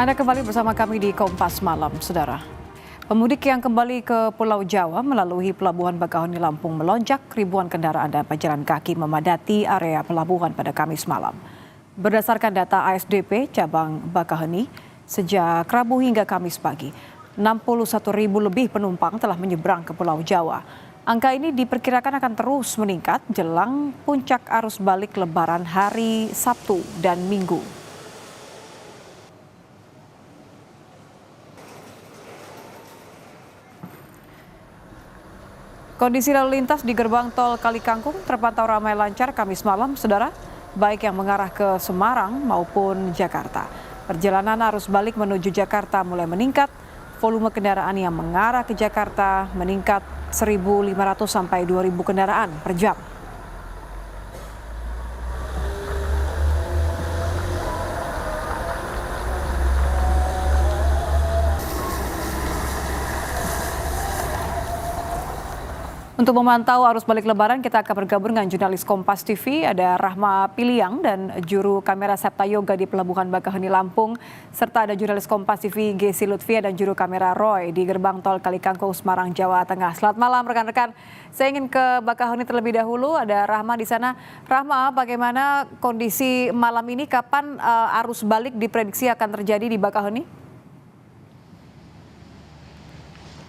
Anda kembali bersama kami di Kompas Malam, Saudara. Pemudik yang kembali ke Pulau Jawa melalui Pelabuhan Bakahuni Lampung melonjak, ribuan kendaraan dan pejalan kaki memadati area pelabuhan pada Kamis malam. Berdasarkan data ASDP cabang Bakahuni, sejak Rabu hingga Kamis pagi, 61.000 lebih penumpang telah menyeberang ke Pulau Jawa. Angka ini diperkirakan akan terus meningkat jelang puncak arus balik Lebaran hari Sabtu dan Minggu. Kondisi lalu lintas di gerbang tol Kalikangkung terpantau ramai lancar Kamis malam, Saudara, baik yang mengarah ke Semarang maupun Jakarta. Perjalanan arus balik menuju Jakarta mulai meningkat, volume kendaraan yang mengarah ke Jakarta meningkat 1.500 sampai 2.000 kendaraan per jam. Untuk memantau arus balik Lebaran, kita akan bergabung dengan jurnalis Kompas TV, ada Rahma Piliang dan juru kamera Septa Yoga di Pelabuhan Bakahuni Lampung, serta ada jurnalis Kompas TV Gesi Lutfia dan juru kamera Roy di gerbang tol Kalikangkung Semarang, Jawa Tengah. Selamat malam rekan-rekan. Saya ingin ke Bakahuni terlebih dahulu, ada Rahma di sana. Rahma, bagaimana kondisi malam ini? Kapan arus balik diprediksi akan terjadi di Bakahuni?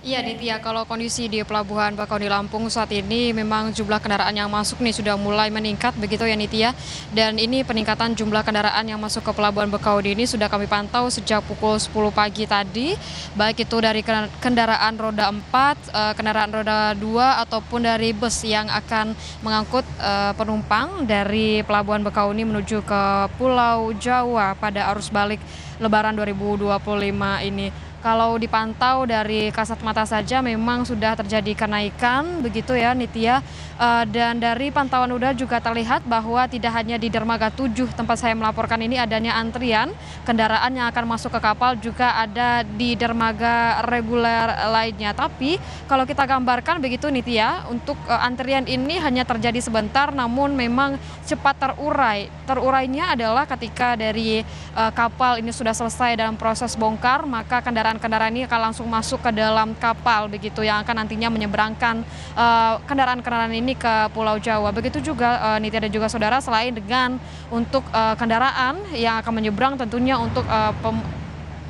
Iya Nitya, kalau kondisi di Pelabuhan Bakahuni Lampung saat ini memang jumlah kendaraan yang masuk nih sudah mulai meningkat begitu ya Nitya. Dan ini peningkatan jumlah kendaraan yang masuk ke Pelabuhan Bakahuni ini sudah kami pantau sejak pukul 10 pagi tadi. Baik itu dari kendaraan roda 4, kendaraan roda 2 ataupun dari bus yang akan mengangkut penumpang dari Pelabuhan Bakahuni menuju ke Pulau Jawa pada arus balik Lebaran 2025 ini. Kalau dipantau dari kasat mata saja memang sudah terjadi kenaikan begitu ya Nitya. Dan dari pantauan udara juga terlihat bahwa tidak hanya di dermaga 7 tempat saya melaporkan ini adanya antrian kendaraan yang akan masuk ke kapal, juga ada di dermaga reguler lainnya. Tapi kalau kita gambarkan begitu Nitya, untuk antrian ini hanya terjadi sebentar namun memang cepat terurai. Terurainya adalah ketika dari kapal ini sudah selesai dalam proses bongkar, maka kendaraan ini akan langsung masuk ke dalam kapal begitu yang akan nantinya menyeberangkan kendaraan-kendaraan ini ke Pulau Jawa. Begitu juga Nitya dan juga saudara, selain dengan untuk kendaraan yang akan menyeberang, tentunya untuk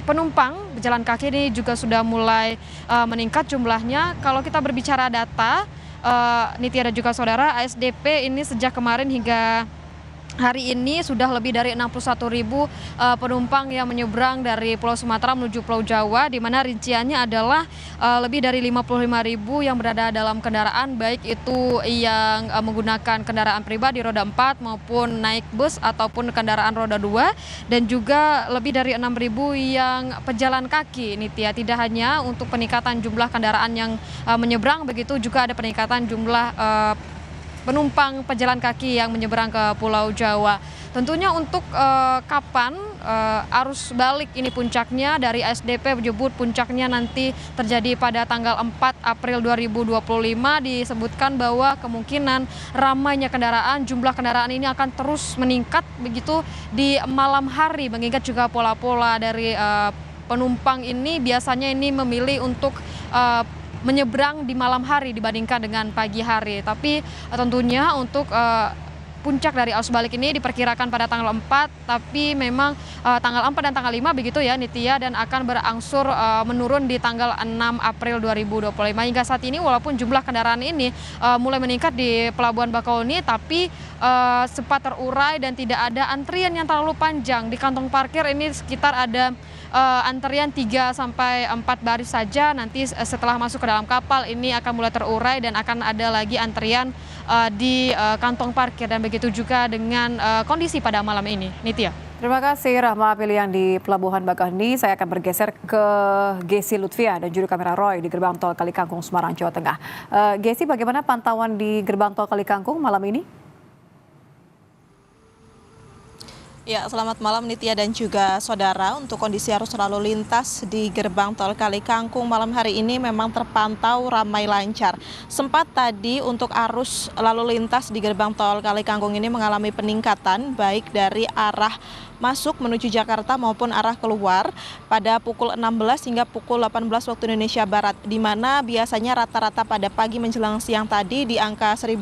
penumpang pejalan kaki ini juga sudah mulai meningkat jumlahnya. Kalau kita berbicara data Nitya dan juga saudara, ASDP ini sejak kemarin hingga hari ini sudah lebih dari 61.000 penumpang yang menyeberang dari Pulau Sumatera menuju Pulau Jawa, di mana rinciannya adalah lebih dari 55.000 yang berada dalam kendaraan, baik itu yang menggunakan kendaraan pribadi roda 4 maupun naik bus ataupun kendaraan roda 2, dan juga lebih dari 6.000 yang pejalan kaki. Nitya, tidak hanya untuk peningkatan jumlah kendaraan yang menyeberang, begitu juga ada peningkatan jumlah penumpang pejalan kaki yang menyeberang ke Pulau Jawa. Tentunya untuk kapan arus balik ini puncaknya, dari ASDP menyebut puncaknya nanti terjadi pada tanggal 4 April 2025. Disebutkan bahwa kemungkinan ramainya kendaraan, jumlah kendaraan ini akan terus meningkat begitu di malam hari, mengingat juga pola-pola dari penumpang ini biasanya ini memilih untuk menyeberang di malam hari dibandingkan dengan pagi hari. Tapi tentunya untuk puncak dari arus balik ini diperkirakan pada tanggal 4, tapi memang tanggal 4 dan tanggal 5 begitu ya Nitya, dan akan berangsur menurun di tanggal 6 April 2025. Hingga saat ini walaupun jumlah kendaraan ini mulai meningkat di Pelabuhan Bakahuni, tapi sempat terurai dan tidak ada antrian yang terlalu panjang. Di kantong parkir ini sekitar ada antrian 3 sampai 4 baris saja. Nanti setelah masuk ke dalam kapal ini akan mulai terurai dan akan ada lagi antrian di kantong parkir, dan begitu juga dengan kondisi pada malam ini. Nitya. Terima kasih Rahma Piliang di Pelabuhan Bakahuni. Saya akan bergeser ke Gesi Lutfia dan juru kamera Roy di gerbang tol Kalikangkung Semarang, Jawa Tengah. Gesi, bagaimana pantauan di gerbang tol Kalikangkung malam ini? Ya, selamat malam Nitya dan juga saudara. Untuk kondisi arus lalu lintas di gerbang tol Kalikangkung malam hari ini memang terpantau ramai lancar. Sempat tadi untuk arus lalu lintas di gerbang tol Kalikangkung ini mengalami peningkatan baik dari arah masuk menuju Jakarta maupun arah keluar pada pukul 16 hingga pukul 18 waktu Indonesia Barat, di mana biasanya rata-rata pada pagi menjelang siang tadi di angka 1.200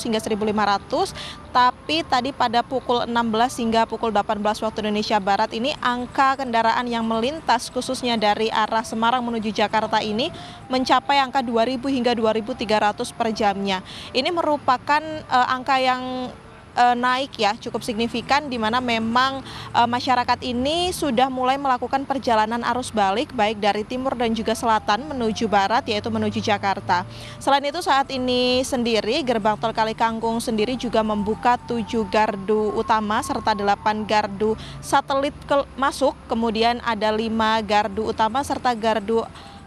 hingga 1.500, tapi tadi pada pukul 16 hingga pukul 18 waktu Indonesia Barat ini angka kendaraan yang melintas khususnya dari arah Semarang menuju Jakarta ini mencapai angka 2.000 hingga 2.300 per jamnya. Ini merupakan angka yang naik ya, cukup signifikan, di mana memang masyarakat ini sudah mulai melakukan perjalanan arus balik baik dari timur dan juga selatan menuju barat, yaitu menuju Jakarta. Selain itu saat ini sendiri gerbang tol Kali Kangkung sendiri juga membuka 7 gardu utama serta 8 gardu satelit masuk, kemudian ada 5 gardu utama serta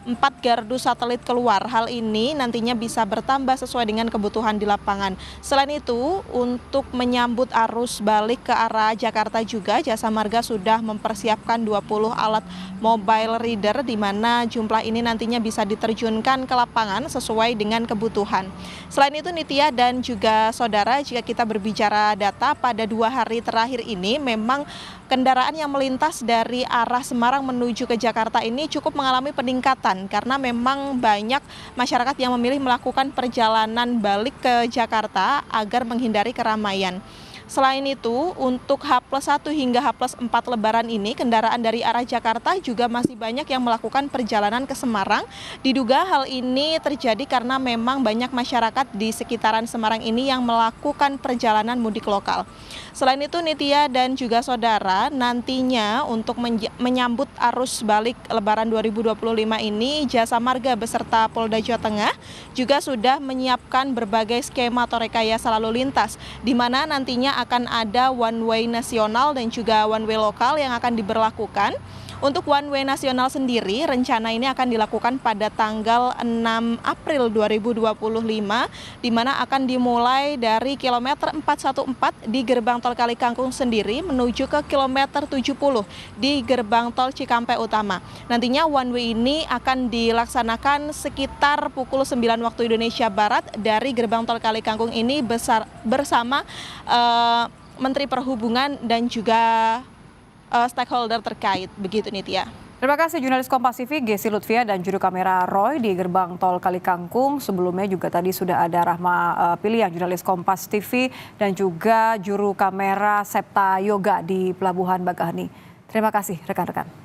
4 gardu satelit keluar. Hal ini nantinya bisa bertambah sesuai dengan kebutuhan di lapangan. Selain itu, untuk menyambut arus balik ke arah Jakarta juga, Jasa Marga sudah mempersiapkan 20 alat mobile reader, di mana jumlah ini nantinya bisa diterjunkan ke lapangan sesuai dengan kebutuhan. Selain itu Nitya dan juga saudara, jika kita berbicara data pada 2 hari terakhir ini, memang kendaraan yang melintas dari arah Semarang menuju ke Jakarta ini cukup mengalami peningkatan karena memang banyak masyarakat yang memilih melakukan perjalanan balik ke Jakarta agar menghindari keramaian. Selain itu, untuk H+1 hingga H+4 Lebaran ini, kendaraan dari arah Jakarta juga masih banyak yang melakukan perjalanan ke Semarang. Diduga hal ini terjadi karena memang banyak masyarakat di sekitaran Semarang ini yang melakukan perjalanan mudik lokal. Selain itu Nitya dan juga saudara, nantinya untuk menyambut arus balik Lebaran 2025 ini, Jasa Marga beserta Polda Jawa Tengah juga sudah menyiapkan berbagai skema atau rekayasa lalu lintas, di mana nantinya akan ada one way nasional dan juga one way lokal yang akan diberlakukan. Untuk one way nasional sendiri, rencana ini akan dilakukan pada tanggal 6 April 2025, di mana akan dimulai dari kilometer 414 di gerbang tol Kali Kangkung sendiri menuju ke kilometer 70 di gerbang tol Cikampek Utama. Nantinya one way ini akan dilaksanakan sekitar pukul 9 waktu Indonesia Barat dari gerbang tol Kali Kangkung ini bersama Menteri Perhubungan dan juga stakeholder terkait, begitu Nitya. Terima kasih jurnalis Kompas TV Gesi Lutfia dan juru kamera Roy di gerbang tol Kali Kangkung. Sebelumnya juga tadi sudah ada Rahma Piliang, jurnalis Kompas TV, dan juga juru kamera Septa Yoga di Pelabuhan Bakaheni. Terima kasih rekan-rekan.